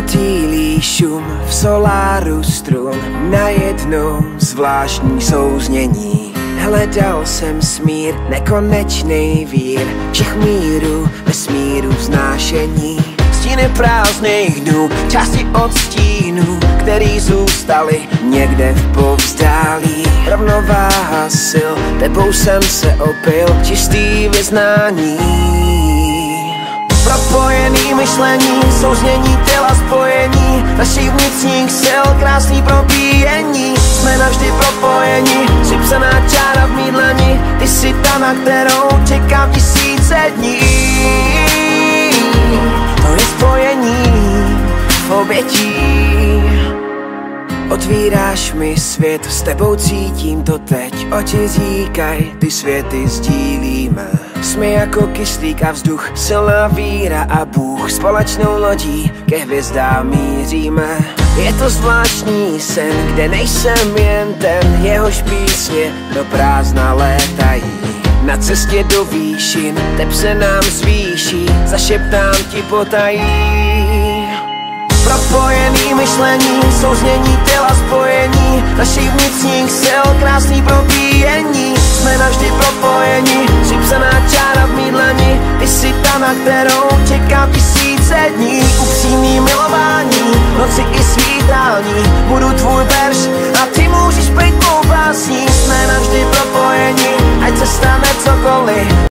motýlí šum v soláru strun, najednou zvláštní souznění. Hledal jsem smír, nekonečný vír, všech mírů, vesmíru vznášení. Stíny prázdných dnů, části od stínů, který zůstaly někde v povzdálí. Rovnováha sil, tebou jsem se opil, čistý vyznání. Propojený myšlení, souznění těla spojení, našich vnitřních sil, krásný probíjení. Jsme navždy propojeni, připsaná čára v mý dlani. Ty jsi ta, na kterou čekám tisíce dní. To je spojení v obětí. Otvíráš mi svět, s tebou cítím to teď. Oči říkaj, ty světy sdílíme. Jsme jako kyslík a vzduch, silná víra a Bůh. Společnou lodí ke hvězdám míříme. Je to zvláštní sen, kde nejsem jen ten, jehož písně do prázdna létají. Na cestě do výšin, teb se nám zvýší, zašeptám ti potají. Propojený myšlení, souznění těla spojení, našich vnitřních sil, krásný probíjení. Jsme navždy propojeni, připsaná čára v mý dlani. Ty jsi ta, na kterou čekám tisíce dní. Upřímný milování, noci i svítání. Budu tvůj verš a ty můžeš být mou básní. Jsme navždy propojeni, ať se stane cokoliv.